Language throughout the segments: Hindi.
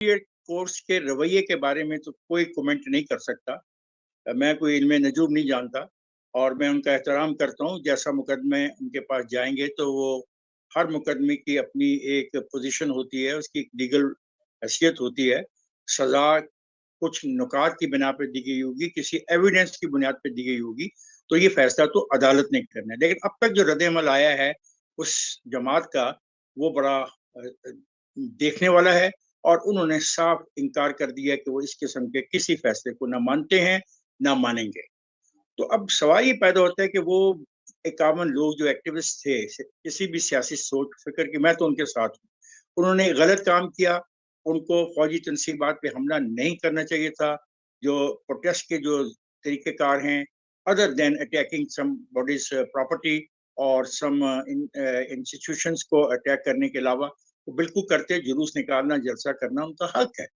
ये कोर्स के रवैये के बारे में तो कोई कमेंट नहीं कर सकता। मैं कोई इल्म नजूम नहीं जानता और मैं उनका एहतराम करता हूँ। जैसा मुकदमे उनके पास जाएंगे तो वो हर मुकदमे की अपनी एक पोजीशन होती है, उसकी लीगल हैसियत होती है। सजा कुछ नुकात की बिना पर दी गई होगी, किसी एविडेंस की बुनियाद पर दी गई होगी, तो ये फैसला तो अदालत ने करना है। लेकिन अब तक जो रद्द-ए-अमल आया है उस जमात का, वो बड़ा देखने वाला है और उन्होंने साफ इनकार कर दिया कि वो इस किस्म के किसी फैसले को ना मानते हैं ना मानेंगे। तो अब सवाल ये पैदा होता है कि वो 51 लोग जो एक्टिविस्ट थे किसी भी सियासी सोच फिक्र की, मैं तो उनके साथ हूँ, उन्होंने गलत काम किया। उनको फौजी तनसीबात पे हमला नहीं करना चाहिए था। जो प्रोटेस्ट के जो तरीक़ेकार हैं, other than attacking some bodies property और सम इंस्टीट्यूशंस को अटैक करने के अलावा वो बिल्कुल करते, जुलूस निकालना, जलसा करना उनका हक है।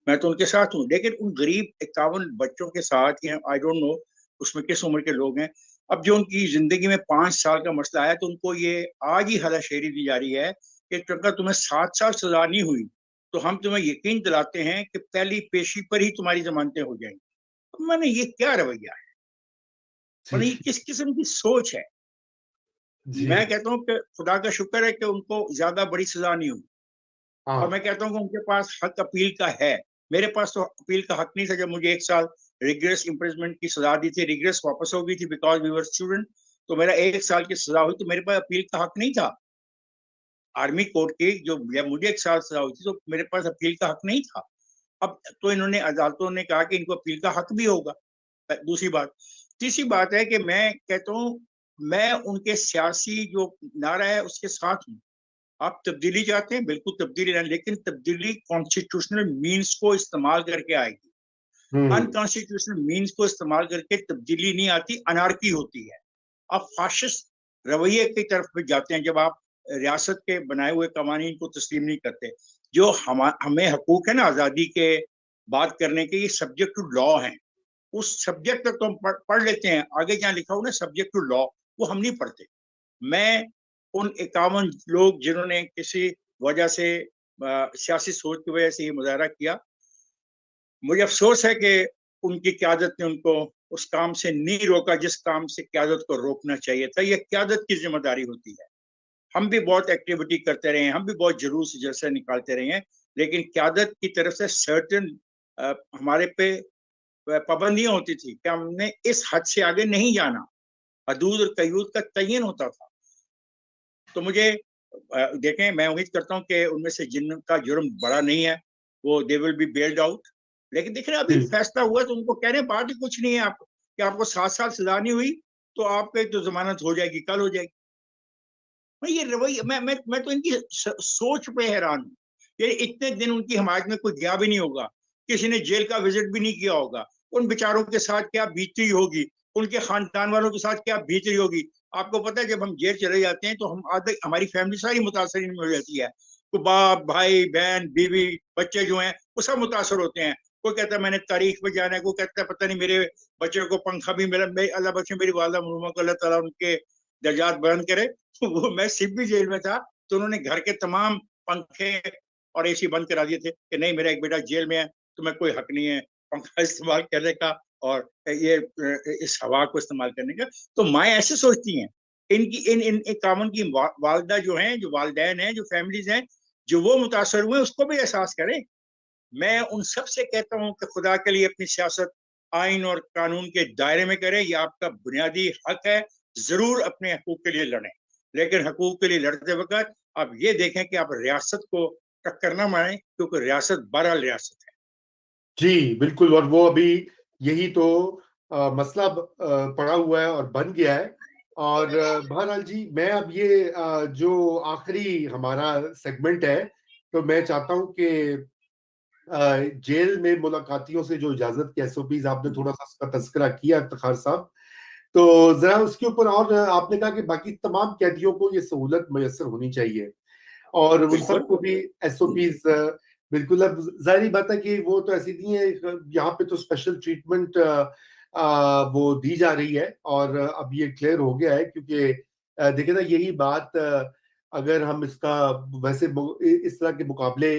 मैं तो उनके साथ हूँ। लेकिन उन गरीब 51 बच्चों के साथ, या आई डोंट नो उसमें किस उम्र के लोग हैं, अब जो उनकी जिंदगी में 5 साल का मसला है, तो उनको ये आज ही हलाशेरी दी जा रही है कि अगर तुम्हें 7 साल सजा नहीं हुई तो हम तुम्हें यकीन दिलाते हैं कि पहली पेशी पर ही तुम्हारी जमानतें हो जाएंगी। तो मैंने, ये क्या रवैया है? जी, मैंने, ये किस किस्म की सोच है? जी। मैं कहता हूँ कि खुदा का शुक्र है कि उनको ज्यादा बड़ी सजा नहीं हुई। और हाँ, मैं कहता हूँ कि उनके पास हक अपील का है। मेरे पास तो अपील का हक नहीं था। जब मुझे 1 साल रिग्रेस इम्प्रिजमेंट की सजा दी थी, रिग्रेस वापस हो गई थी बिकॉज वी वर स्टूडेंट, तो मेरा 1 साल की सजा हुई, तो मेरे पास अपील का हक नहीं था। आर्मी कोर्ट की जो, जब मुझे 1 साल सजा हुई थी तो मेरे पास अपील का हक नहीं था। अब तो इन्होंने, अदालतों ने कहा कि इनको अपील का हक भी होगा। दूसरी बात, तीसरी बात है कि मैं कहता हूँ, मैं उनके सियासी जो नारा है उसके साथ हूँ। आप तब्दीली चाहते हैं, बिल्कुल तब्दीली लाएं, लेकिन तब्दीली कॉन्स्टिट्यूशनल मीन्स को इस्तेमाल करके आएगी। हुँ। अनकॉन्स्टिट्यूशनल मीन्स को इस्तेमाल करके तब्दीली नहीं आती, अनारकी होती है। आप फाशिस्ट रवैये की तरफ भी जाते हैं जब आप रियासत के बनाए हुए कवानीन को तस्लीम नहीं करते। जो हमें हकूक है ना आज़ादी के बात करने के, ये सब्जेक्ट टू लॉ हैं। उस सब्जेक्ट तक तो हम पढ़ लेते हैं, आगे जहाँ लिखा हो ना सब्जेक्ट टू लॉ, वो हम नहीं पढ़ते। मैं उन 51 लोग जिन्होंने किसी वजह से, सियासी सोच की वजह से ये मुजाहरा किया, मुझे अफसोस है कि उनकी क्यादत ने उनको उस काम से नहीं रोका जिस काम से क्यादत को रोकना चाहिए था। यह क्यादत की जिम्मेदारी होती है। हम भी बहुत एक्टिविटी करते रहे हैं, हम भी बहुत जुलूस जैसे निकालते रहे हैं, लेकिन क्यादत की तरफ से सर्टन हमारे पे पाबंदियां होती थी कि हमने इस हद से आगे नहीं जाना। हदूद और कयूद का तयन होता था। तो मुझे देखें, मैं उम्मीद करता हूँ कि उनमें से जिनका जुर्म बड़ा नहीं है वो दे विल बी बेल्ड आउट। लेकिन देख रहे हैं, अभी जी, फैसला हुआ तो उनको कह रहे हैं बात ही कुछ नहीं है। आप कि आपको 7 साल सजा नहीं हुई तो आपके तो जमानत हो जाएगी, कल हो जाएगी। मैं ये रवैया, मैं तो इनकी सोच पे हैरान हूँ। ये इतने दिन उनकी हमायत में कोई गया भी नहीं होगा, किसी ने जेल का विजिट भी नहीं किया होगा। उन बेचारों के साथ क्या बीती होगी, उनके खानदान वालों के साथ क्या बीत रही होगी। आपको पता है, जब हम जेल चले जाते हैं तो हम आधे, हमारी फैमिली सारी मुतासर हो जाती है। तो बाप, भाई, बहन, बीवी, बच्चे जो हैं वो सब मुतासर होते हैं। कोई कहता है मैंने तारीख पे जाना है, कोई कहता है पता नहीं मेरे बच्चे को पंखा भी मिला। अल्लाह बच्चे, मेरी वालदा मरहूमा को अल्लाह ताला उनके दर्जात बुलंद करे। तो वो, मैं सिब्बी जेल में था तो उन्होंने घर के तमाम पंखे और एसी बंद करा दिए थे कि नहीं, मेरा एक बेटा जेल में है, तुम्हें कोई हक नहीं है पंखा इस्तेमाल करने का और ये इस हवा को इस्तेमाल करने का। तो माएँ ऐसे सोचती हैं। इनकी इन इन कामन की वालदा जो हैं, जो वालदैन हैं, जो फैमिलीज हैं, जो वो मुतासर हुए, उसको भी एहसास करें। मैं उन सब से कहता हूँ कि खुदा के लिए अपनी सियासत आइन और कानून के दायरे में करें। यह आपका बुनियादी हक है। जरूर अपने हकूक के लिए लड़ें, लेकिन हकूक के लिए लड़ते वक्त आप ये देखें कि आप रियासत को टक्कर ना मारें, क्योंकि रियासत बहरहाल रियासत है। जी, बिल्कुल। और वो अभी यही तो मसला पड़ा हुआ है और बन गया है। और बहरहाल जी, मैं अब ये जो आखिरी हमारा सेगमेंट है, तो मैं चाहता हूँ कि जेल में मुलाकातियों से जो इजाज़त के एसओपीज़ आपने थोड़ा-सा उसका तज़किरा किया इफ्तिखार साहब, तो ज़रा उसके ऊपर, और आपने कहा कि बाकी तमाम कैदियों को ये सहूलत मयस्सर होनी चाहिए और उन बिल्कुल। सबको भी एसओपीज़ बिल्कुल। अब ज़ाहिर-सी बात है कि वो तो ऐसी नहीं है, यहाँ पे तो स्पेशल ट्रीटमेंट वो दी जा रही है और अब ये क्लियर हो गया है, क्योंकि देखिए ना, यही बात अगर हम इसका वैसे इस तरह के मुकाबले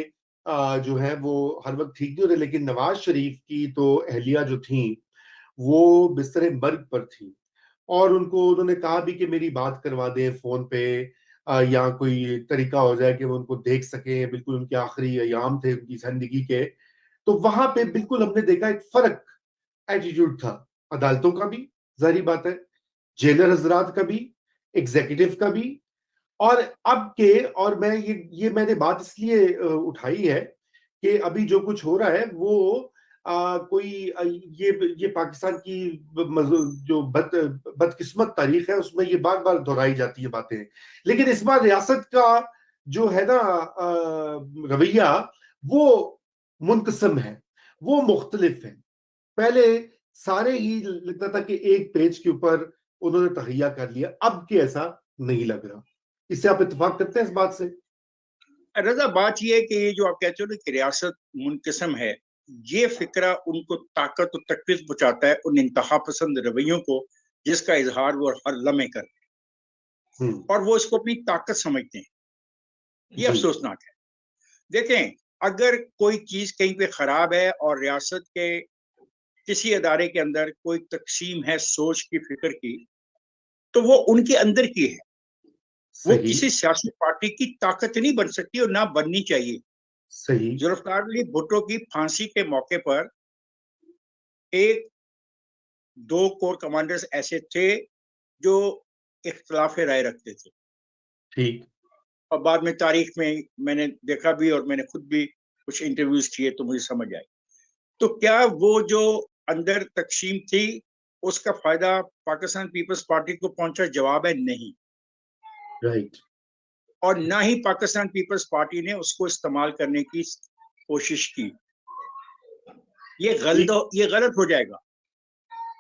जो है वो हर वक्त ठीक नहीं होते, लेकिन नवाज शरीफ की तो अहलिया जो थी वो बिस्तर मर्ग पर थी, और उनको उन्होंने कहा भी कि मेरी बात करवा दें फोन पे, या कोई तरीका हो जाए कि वो उनको देख सके, बिल्कुल उनके आखिरी अयाम थे उनकी जिंदगी के। तो वहां पे बिल्कुल हमने देखा एक फर्क एटीट्यूड था, अदालतों का भी, जाहिर बात है, जेलर हजरात का भी, एग्जीक्यूटिव का भी, और अब के, और मैं ये मैंने बात इसलिए उठाई है कि अभी जो कुछ हो रहा है वो कोई ये पाकिस्तान की जो बदकिस्मत तारीख है उसमें ये बार बार दोहराई जाती है बातें, लेकिन इस बार रियासत का जो है ना रवैया, वो मुनकसम है, वो मुख्तलिफ है। पहले सारे ही लगता था कि एक पेज के ऊपर उन्होंने तहैया कर लिया, अब के ऐसा नहीं लग रहा। इससे आप इत्तेफाक करते हैं इस बात से? रजा, बात यह है कि ये जो आप कहते हो ना कि रियासत मुनकसम है, ये फिक्रा उनको ताकत और तकलीफ पहुंचाता है उन इंतहा पसंद रवैयों को जिसका इजहार वो हर लम्हे कर, और वो इसको अपनी ताकत समझते हैं। ये जी अफसोसनाक है। देखें, अगर कोई चीज कहीं पे खराब है और रियासत के किसी अदारे के अंदर कोई तकसीम है सोच की, फिक्र की, तो वो उनके अंदर की है, वो सही किसी सियासी पार्टी की ताकत नहीं बन सकती और ना बननी चाहिए। सही। जुल्फिकार अली भुट्टो की फांसी के मौके पर एक दो कोर कमांडर्स ऐसे थे जो इख्तलाफ राय रखते थे, ठीक। और बाद में तारीख में मैंने देखा भी और मैंने खुद भी कुछ इंटरव्यूज किए तो मुझे समझ आई। तो क्या वो जो अंदर तकसीम थी उसका फायदा पाकिस्तान पीपल्स पार्टी को पहुंचा? जवाब है नहीं। राइट। और ना ही पाकिस्तान पीपल्स पार्टी ने उसको इस्तेमाल करने की कोशिश की। ये गलत हो जाएगा।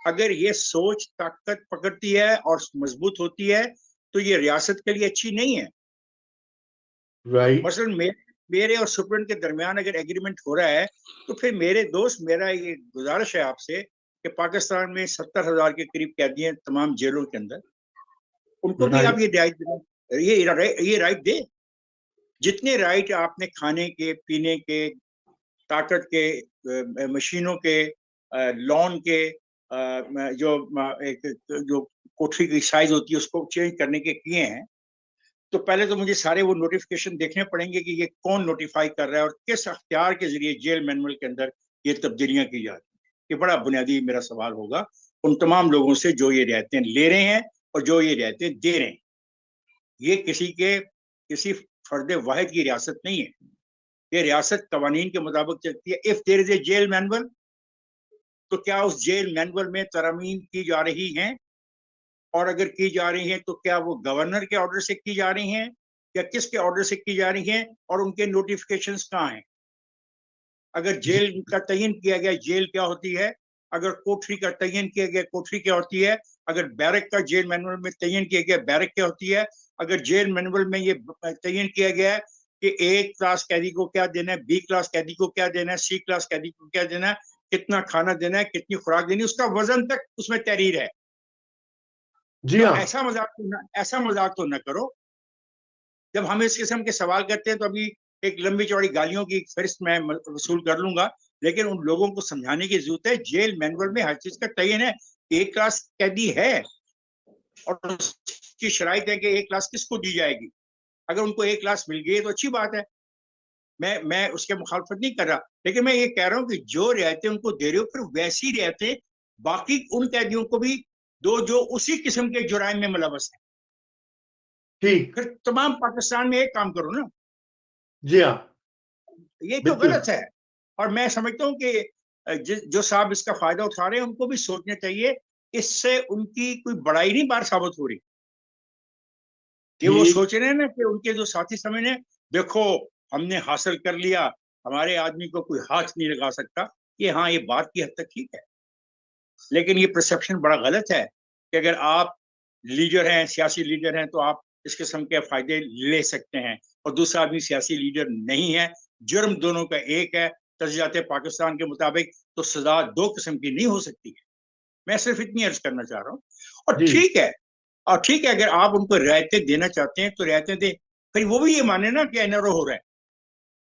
अगर ये सोच ताकत पकड़ती है और मजबूत होती है तो ये रियासत के लिए अच्छी नहीं है। राइट। मसलन मेरे और सुप्रीम के दरमियान अगर एग्रीमेंट हो रहा है तो फिर मेरे दोस्त, मेरा ये गुजारिश है आपसे कि पाकिस्तान में 70,000 के करीब कैदी हैं तमाम जेलों के अंदर, उनको भी आप राइट। ये राइट दे। जितने राइट आपने खाने के, पीने के, ताकत के, मशीनों के, लॉन के, जो कोठरी की साइज होती है उसको चेंज करने के किए हैं, तो पहले तो मुझे सारे वो नोटिफिकेशन देखने पड़ेंगे कि ये कौन नोटिफाई कर रहा है और किस अख्तियार के जरिए जेल मैनुअल के अंदर ये तब्दीलियां की जा रही हैं। ये बड़ा बुनियादी मेरा सवाल होगा उन तमाम लोगों से जो ये रियायतें ले रहे हैं और जो ये रियायतें दे रहे हैं। ये किसी फर्द वाहिद की रियासत नहीं है। ये रियासत कवानीन के मुताबिक चलती है। If there is a jail manual, तो क्या उस जेल मैनुअल में तरमीम की जा रही हैं? और अगर की जा रही हैं तो क्या वो गवर्नर के ऑर्डर से की जा रही हैं या किसके ऑर्डर से की जा रही हैं, और उनके नोटिफिकेशंस कहाँ हैं? अगर जी जेल का तयन किया गया, जेल क्या होती है? अगर कोठरी का तयन किया गया, कोठरी क्या होती है? अगर बैरक का जेल मैनुअल में तयन किया गया, बैरक क्या होती है? अगर जेल मैनुअल में ये तयन किया गया है कि ए क्लास कैदी को क्या देना है, बी क्लास कैदी को क्या देना है, सी क्लास कैदी को क्या देना है, कितना खाना देना है, कितनी खुराक देनी है, उसका वजन तक उसमें तहरीर है। जी तो हाँ। ऐसा मजाक तो न करो। जब हम इस किस्म के सवाल करते हैं तो अभी एक लंबी चौड़ी गालियों की फहरिस्त मैं वसूल कर लूंगा, लेकिन उन लोगों को समझाने की जरूरत है। जेल मैनुअल में हर चीज का तयन है। एक क्लास कैदी है और उसकी शराइत है कि एक क्लास किसको दी जाएगी। अगर उनको एक क्लास मिल गई तो अच्छी बात है, मैं उसके मुखालफत नहीं कर रहा, लेकिन मैं ये कह रहा हूँ कि जो रियायतें उनको दे रहे हो फिर वैसी रियायतें बाकी उन कैदियों को भी दो जो उसी किस्म के जुराइम में मुलवस है। ठीक। फिर तमाम पाकिस्तान में एक काम करो ना। जी हाँ। ये तो बिल्कुल। गलत है। और मैं समझता हूँ कि जो साहब इसका फायदा उठा रहे हैं उनको भी सोचना चाहिए, इससे उनकी कोई बड़ाई नहीं बाहर साबित हो रही। ये वो ठीक। सोच रहे हैं ना कि उनके जो साथी समझ रहे, देखो हमने हासिल कर लिया, हमारे आदमी को कोई हाथ नहीं लगा सकता। ये हाँ, ये बात की हद तक ठीक है, लेकिन ये परसेप्शन बड़ा गलत है कि अगर आप लीडर हैं, सियासी लीडर हैं, तो आप इस किस्म के फायदे ले सकते हैं और दूसरा आदमी सियासी लीडर नहीं है। जुर्म दोनों का एक है। तजज़ियात पाकिस्तान के मुताबिक तो सजा दो किस्म की नहीं हो सकती है। मैं सिर्फ इतनी अर्ज करना चाह रहा हूँ। और जी ठीक है, और ठीक है, अगर आप उनको रियायतें देना चाहते हैं तो रियायतें दें, फिर वो भी ये माने ना कि एनआरओ हो रहा है।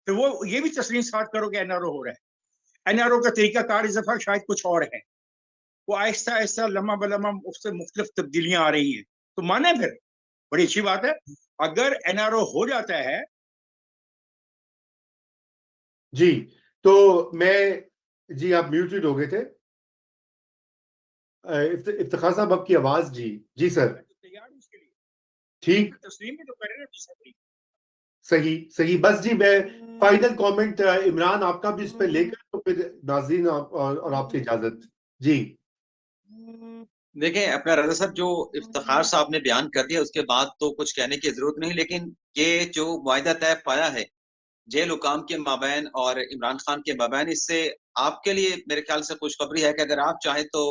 तो वो ये भी तस्लीम साथ करो कि एनआरओ हो रहा है। एनआरओ का तरीकाकार इस दफा शायद कुछ और है, वो आहिस्ता आहिस्ता लम्हा बलम्हा उससे मुख्तलिफ तब्दीलियां आ रही हैं, तो माने फिर बड़ी अच्छी बात है अगर एनआरओ हो जाता है। जी, तो मैं, जी आप म्यूटेड हो गए थे। इफ्तिखार साहब आपकी आवाज, जी जी सर। मैं तो तैयार हूं उसके लिए, ठीक, तस्लीम भी तो करें ना। सही सही। बस जी मैं फाइनल कमेंट इमरान आपका भी इस पे लेकर, तो फिर नाज़रीन और आपसे इजाजत। जी देखें, अपना रजा साहब जो इफ्तिखार साहब ने बयान कर दिया उसके बाद तो कुछ कहने की जरूरत नहीं, लेकिन ये जो वायदा तय पाया है जेल हुकाम के माबैन और इमरान खान के माबैन, इससे आपके लिए मेरे ख्याल से खुशखबरी है कि अगर आप चाहें तो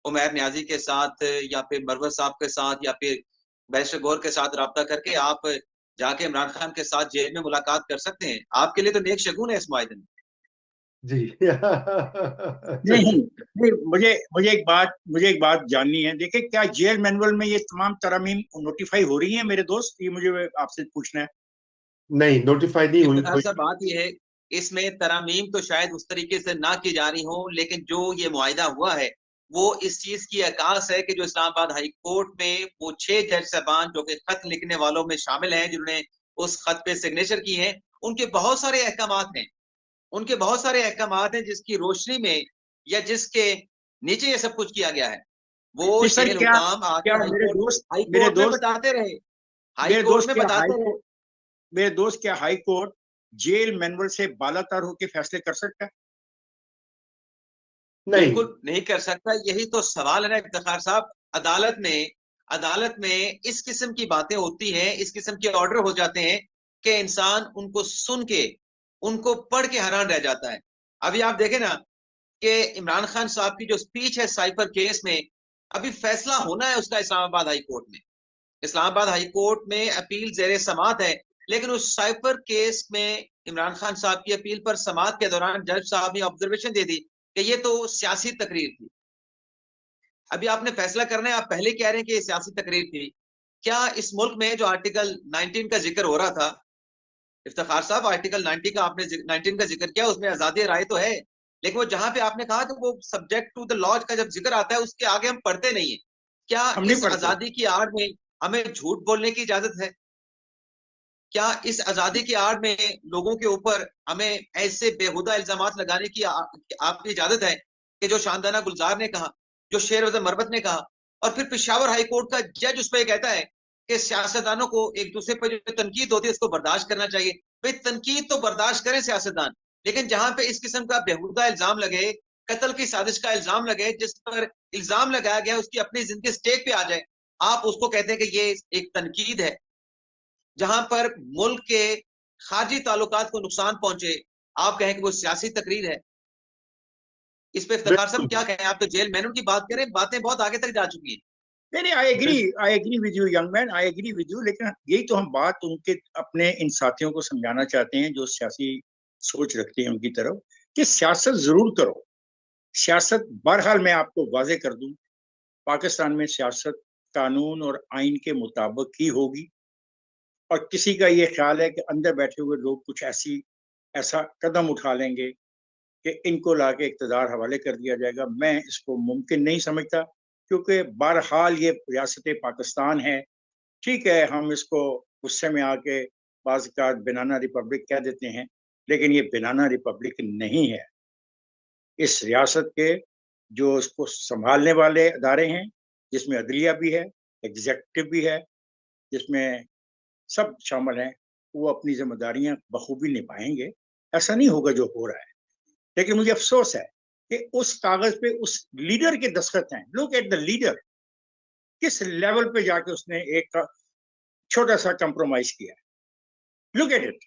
उमैर न्याजी के साथ या फिर मरवत साहब के साथ या फिर बैरिस्टर गौहर के साथ रब्ता करके आप जाके इमरान खान के साथ जेल में मुलाकात कर सकते हैं। आपके लिए तो नेक शगुन है इस मायदे में। जी नहीं नहीं, मुझे एक बात जाननी है। देखिए, क्या जेल मैनुअल में ये तमाम तरमीम नोटिफाई हो रही हैं मेरे दोस्त? ये मुझे आपसे पूछना है। नहीं, नोटिफाई नहीं हुई इफ्तिखार साहब, बात यह है इसमें तरमीम तो शायद उस तरीके से ना की जा रही हो, लेकिन जो ये मुआहिदा हुआ है वो इस चीज की अकास है कि जो इस्लामाबाद हाई कोर्ट में वो 6 जज साहबान जो कि खत लिखने वालों में शामिल हैं, जिन्होंने उस खत पे सिग्नेचर की है, उनके बहुत सारे अहकामात हैं, उनके बहुत सारे अहकामात हैं जिसकी रोशनी में या जिसके नीचे ये सब कुछ किया गया है। वो नहीं सर, जेल क्या हुकाम क्या आगे हाई मेरे कोर्ट में दोस्त बताते रहे, हाई मेरे कोर्ट दोस्त में क्या हाई बताते रहे। कोर्ट मेरे दोस्त क्या हाई कोर्ट जेल मैनुअल से बालातर होकर फैसले कर सकता है? नहीं। बिल्कुल नहीं कर सकता, यही तो सवाल है ना इफ्तिखार साहब। अदालत में इस किस्म की बातें होती हैं, इस किस्म के ऑर्डर हो जाते हैं कि इंसान उनको सुन के, उनको पढ़ के हैरान रह जाता है। अभी आप देखें ना कि इमरान खान साहब की जो स्पीच है साइफर केस में, अभी फैसला होना है उसका इस्लामाबाद हाई कोर्ट में। इस्लामाबाद हाई कोर्ट में अपील जेर समात है, लेकिन उस साइफर केस में इमरान खान साहब की अपील पर समात के दौरान जज साहब ने ऑब्जर्वेशन दे दी कि ये तो सियासी तकरीर थी। अभी आपने फैसला करना है, आप पहले कह रहे हैं कि ये सियासी तकरीर थी। क्या इस मुल्क में जो आर्टिकल 19 का जिक्र हो रहा था, इफ्तिखार साहब, आर्टिकल 90 का आपने 19 का जिक्र किया, उसमें आजादी राय तो है, लेकिन वो जहां पे आपने कहा कि वो सब्जेक्ट टू द लॉ का जब जिक्र आता है उसके आगे हम पढ़ते नहीं है। क्या हम नहीं इस पढ़ते। आजादी की आड़ में हमें झूठ बोलने की इजाजत है? क्या इस आजादी की आड़ में लोगों के ऊपर हमें ऐसे बेहुदा इल्जाम लगाने की आपकी इजाजत है कि जो शानदाना गुलजार ने कहा, जो शेर वजह मरबत ने कहा, और फिर पेशावर हाई कोर्ट का जज उस पर कहता है कि सियासतदानों को एक दूसरे पर जो तनकीद होती है उसको बर्दाश्त करना चाहिए। भाई, तनकीद तो बर्दाश्त करें सियासतदान, लेकिन जहां पे इस किस्म का बेहुदा इल्जाम लगे, कत्ल की साजिश का इल्जाम लगे, जिस पर इल्जाम लगाया गया उसकी अपनी जिंदगी स्टेक पे आ जाए, आप उसको कहते हैं कि ये एक तनकीद है। जहां पर मुल्क के खारजी ताल्लुकात को नुकसान पहुंचे, आप कहें कि वो सियासी तकरीर है। इस पे इफ्तिखार साहब बिल्कुल क्या कहें? आप तो जेल मैनुअल की बात करें, बातें बहुत आगे तक जा चुकी हैं। नहीं नहीं, I agree with you young man, I agree with you. लेकिन यही तो हम बात उनके अपने इन साथियों को समझाना चाहते हैं जो सियासी सोच रखते हैं उनकी तरफ, कि सियासत जरूर करो। सियासत बहरहाल मैं आपको वाजे कर दूं, पाकिस्तान में सियासत कानून और आइन के मुताबिक ही होगी। और किसी का ये ख्याल है कि अंदर बैठे हुए लोग कुछ ऐसा कदम उठा लेंगे कि इनको लाके इक़्तिदार हवाले कर दिया जाएगा, मैं इसको मुमकिन नहीं समझता। क्योंकि बहरहाल ये रियासत पाकिस्तान है। ठीक है, हम इसको गुस्से में आके बाज़ बनाना रिपब्लिक कह देते हैं, लेकिन ये बनाना रिपब्लिक नहीं है। इस रियासत के जो इसको संभालने वाले अदारे हैं, जिसमें अदलिया भी है, एग्जीक्यूटिव भी है, जिसमें सब शामिल हैं, वो अपनी जिम्मेदारियां बखूबी निभाएंगे। ऐसा नहीं होगा जो हो रहा है। लेकिन मुझे अफसोस है कि उस कागज पे उस लीडर के दस्तखत हैं। लुक एट द लीडर, किस लेवल पे जाके उसने एक छोटा सा कंप्रोमाइज किया है। Look at it.